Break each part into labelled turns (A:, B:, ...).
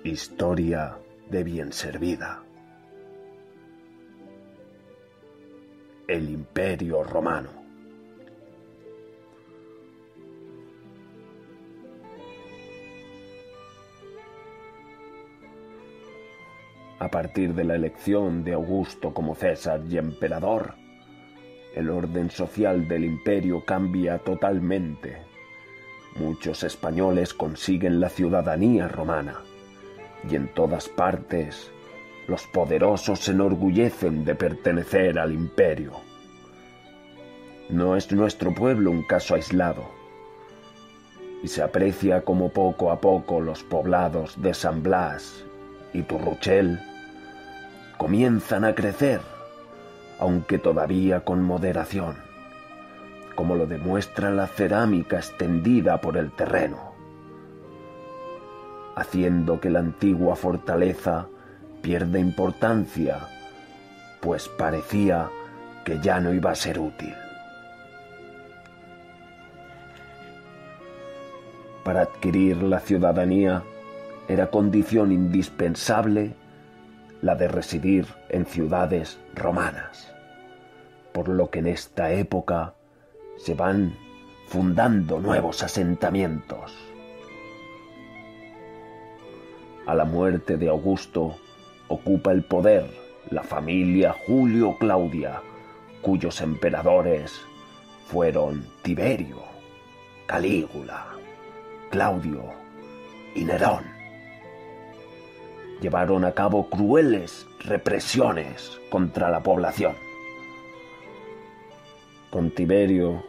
A: Historia de bien servida. El Imperio Romano. A partir de la elección de Augusto como César y emperador, el orden social del imperio cambia totalmente. Muchos españoles consiguen la ciudadanía romana, y en todas partes los poderosos se enorgullecen de pertenecer al imperio. No es nuestro pueblo un caso aislado, y se aprecia como poco a poco los poblados de San Blas y Turruchel comienzan a crecer, aunque todavía con moderación, como lo demuestra la cerámica extendida por el terreno, haciendo que la antigua fortaleza pierda importancia, pues parecía que ya no iba a ser útil. Para adquirir la ciudadanía era condición indispensable la de residir en ciudades romanas, por lo que en esta época se van fundando nuevos asentamientos. A la muerte de Augusto ocupa el poder la familia Julio Claudia, cuyos emperadores fueron Tiberio, Calígula, Claudio y Nerón. Llevaron a cabo crueles represiones contra la población. Con Tiberio,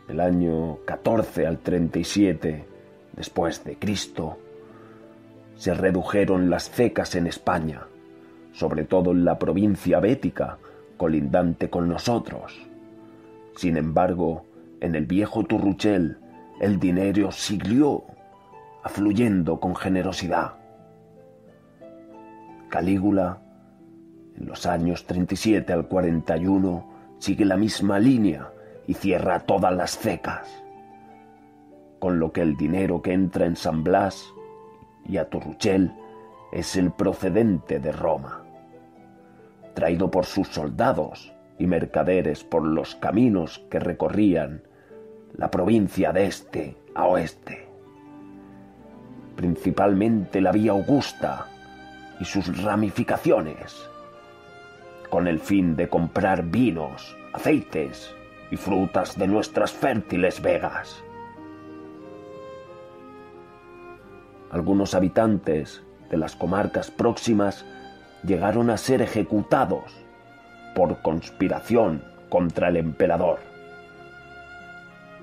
A: del año 14 al 37 después de Cristo, se redujeron las cecas en España, sobre todo en la provincia bética, colindante con nosotros. Sin embargo, en el viejo Turruchel, el dinero siguió afluyendo con generosidad. Calígula, en los años 37 al 41, sigue la misma línea y cierra todas las cecas, con lo que el dinero que entra en San Blas y a Turruchel es el procedente de Roma, traído por sus soldados y mercaderes por los caminos que recorrían la provincia de este a oeste, principalmente la vía Augusta y sus ramificaciones, con el fin de comprar vinos, aceites y frutas de nuestras fértiles vegas. Algunos habitantes de las comarcas próximas llegaron a ser ejecutados por conspiración contra el emperador.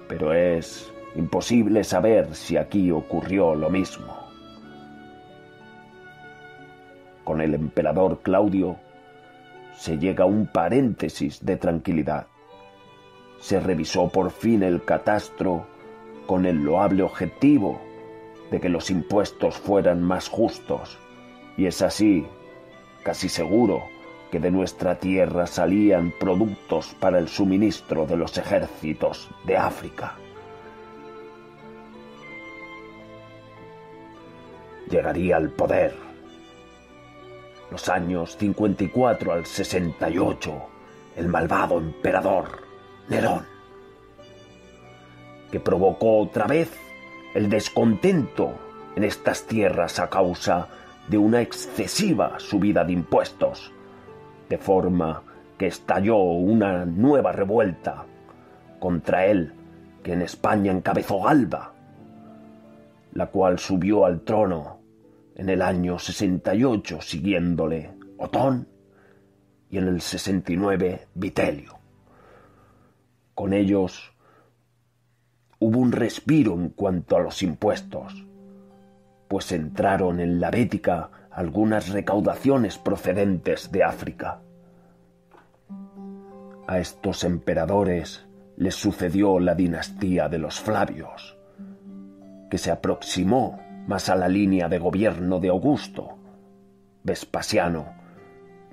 A: Pero es imposible saber si aquí ocurrió lo mismo. Con el emperador Claudio se llega a un paréntesis de tranquilidad. Se revisó por fin el catastro con el loable objetivo de que los impuestos fueran más justos, y es así, casi seguro, que de nuestra tierra salían productos para el suministro de los ejércitos de África. Llegaría al poder, los años 54 al 68, el malvado emperador Nerón, que provocó otra vez el descontento en estas tierras a causa de una excesiva subida de impuestos, de forma que estalló una nueva revuelta contra él que en España encabezó Galba, la cual subió al trono en el año 68, siguiéndole Otón, y en el 69 Vitelio. Con ellos hubo un respiro en cuanto a los impuestos, pues entraron en la Bética algunas recaudaciones procedentes de África. A estos emperadores les sucedió la dinastía de los Flavios, que se aproximó más a la línea de gobierno de Augusto. Vespasiano,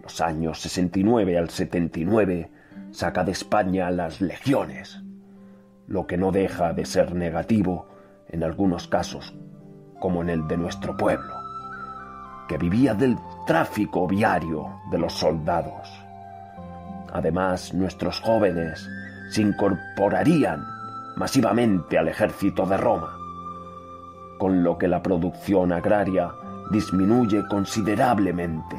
A: los años 69 al 79, saca de España las legiones, lo que no deja de ser negativo en algunos casos, como en el de nuestro pueblo, que vivía del tráfico viario de los soldados. Además, nuestros jóvenes se incorporarían masivamente al ejército de Roma, con lo que la producción agraria disminuye considerablemente.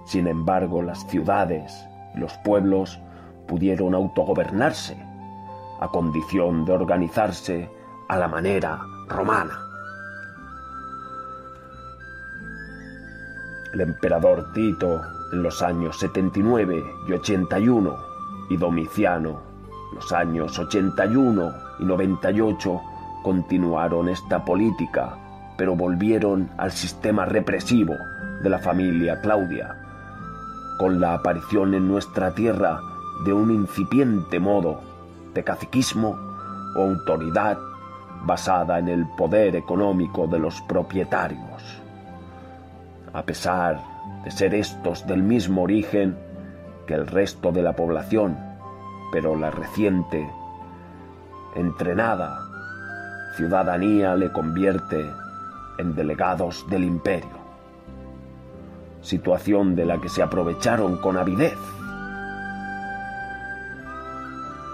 A: Sin embargo, las ciudades y los pueblos pudieron autogobernarse, a condición de organizarse a la manera romana. El emperador Tito en los años 79 y 81 y Domiciano en los años 81 y 98 continuaron esta política, pero volvieron al sistema represivo de la familia Claudia, con la aparición en nuestra tierra de un incipiente modo de caciquismo o autoridad basada en el poder económico de los propietarios. A pesar de ser estos del mismo origen que el resto de la población, pero la reciente, entrenada ciudadanía le convierte en delegados del imperio, situación de la que se aprovecharon con avidez.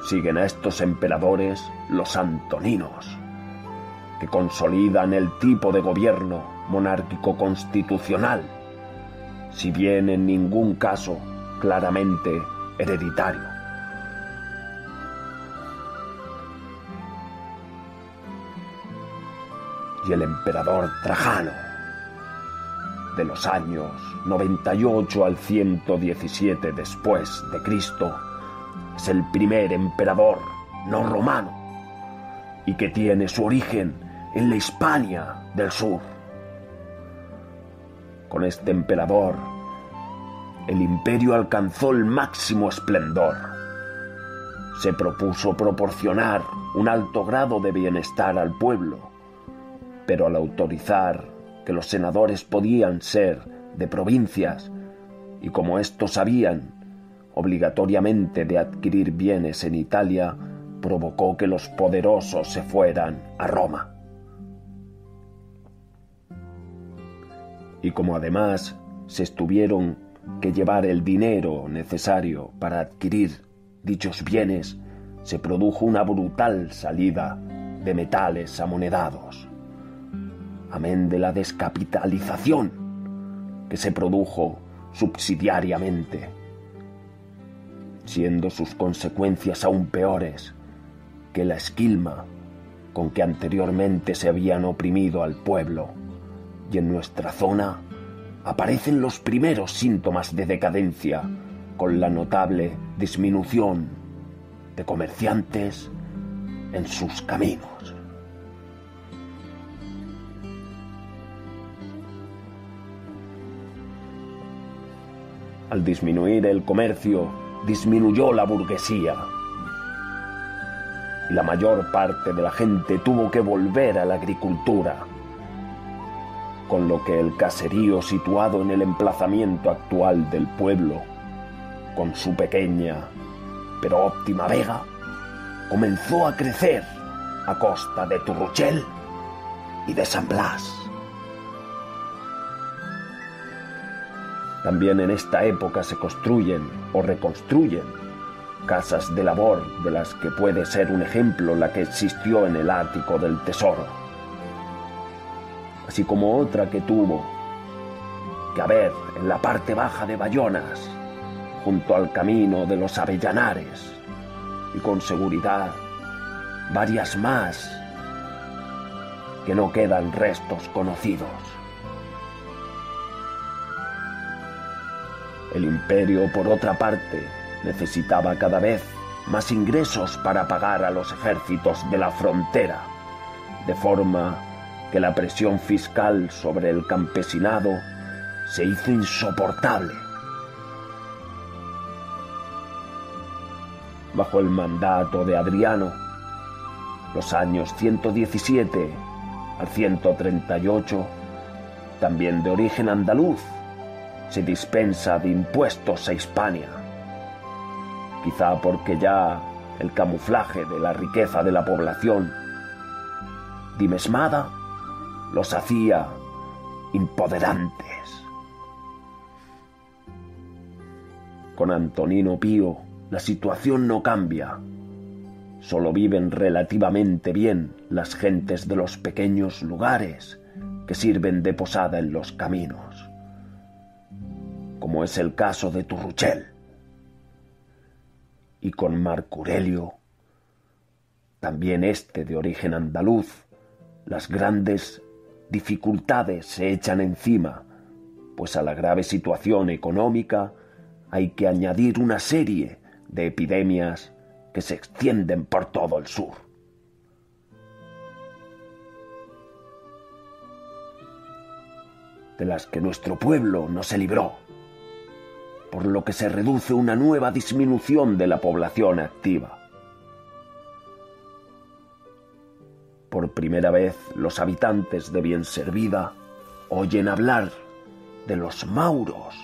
A: Siguen a estos emperadores los antoninos, que consolidan el tipo de gobierno monárquico constitucional, si bien en ningún caso claramente hereditario. Y el emperador Trajano, de los años 98 al 117 después de Cristo, es el primer emperador no romano y que tiene su origen en la Hispania del sur. Con este emperador, el imperio alcanzó el máximo esplendor. Se propuso proporcionar un alto grado de bienestar al pueblo, pero al autorizar que los senadores podían ser de provincias y como estos habían obligatoriamente de adquirir bienes en Italia, provocó que los poderosos se fueran a Roma. Y como además se tuvieron que llevar el dinero necesario para adquirir dichos bienes, se produjo una brutal salida de metales amonedados, amén de la descapitalización que se produjo subsidiariamente, siendo sus consecuencias aún peores que la esquilma con que anteriormente se habían oprimido al pueblo, y en nuestra zona aparecen los primeros síntomas de decadencia con la notable disminución de comerciantes en sus caminos. Al disminuir el comercio, disminuyó la burguesía y la mayor parte de la gente tuvo que volver a la agricultura, con lo que el caserío situado en el emplazamiento actual del pueblo, con su pequeña pero óptima vega, comenzó a crecer a costa de Turruchel y de San Blas. También en esta época se construyen o reconstruyen casas de labor, de las que puede ser un ejemplo la que existió en el ático del Tesoro, así como otra que tuvo que haber en la parte baja de Bayonas, junto al camino de los Avellanares, y con seguridad varias más que no quedan restos conocidos. El imperio, por otra parte, necesitaba cada vez más ingresos para pagar a los ejércitos de la frontera, de forma que la presión fiscal sobre el campesinado se hizo insoportable. Bajo el mandato de Adriano, los años 117 al 138, también de origen andaluz, se dispensa de impuestos a Hispania, quizá porque ya el camuflaje de la riqueza de la población diezmada los hacía impoderantes. Con Antonino Pío la situación no cambia. Solo viven relativamente bien las gentes de los pequeños lugares que sirven de posada en los caminos, como es el caso de Turruchel. Y con Marco Aurelio, también este de origen andaluz, las grandes dificultades se echan encima, pues a la grave situación económica hay que añadir una serie de epidemias que se extienden por todo el sur. De las que nuestro pueblo no se libró, por lo que se reduce una nueva disminución de la población activa. Por primera vez los habitantes de Bienservida oyen hablar de los mauros,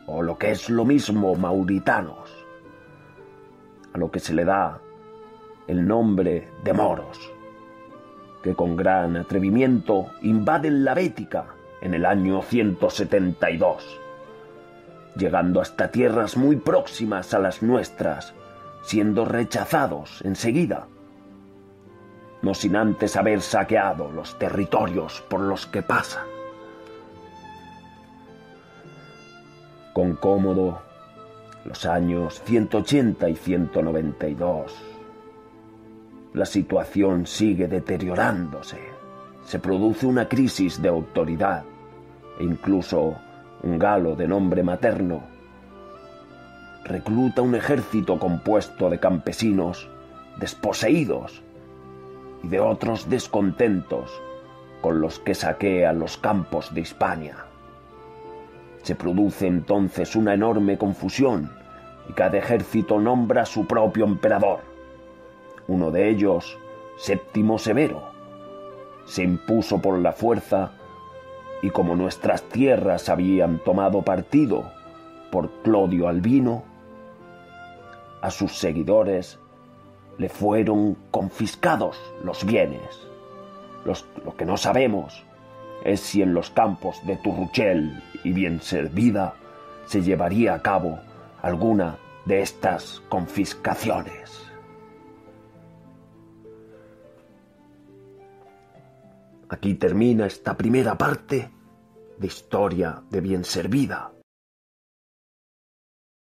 A: o lo que es lo mismo mauritanos, a lo que se le da el nombre de moros, que con gran atrevimiento invaden la Bética en el año 172, llegando hasta tierras muy próximas a las nuestras, siendo rechazados enseguida, no sin antes haber saqueado los territorios por los que pasan. Con Cómodo, los años 180 y 192, la situación sigue deteriorándose. Se produce una crisis de autoridad e incluso un galo de nombre materno recluta un ejército compuesto de campesinos desposeídos y de otros descontentos con los que saquea los campos de Hispania. Se produce entonces una enorme confusión y cada ejército nombra a su propio emperador. Uno de ellos, Séptimo Severo, se impuso por la fuerza y como nuestras tierras habían tomado partido por Clodio Albino, a sus seguidores le fueron confiscados los bienes. Lo que no sabemos es si en los campos de Turruchel y Bienservida se llevaría a cabo alguna de estas confiscaciones. Aquí termina esta primera parte de Historia de Bienservida.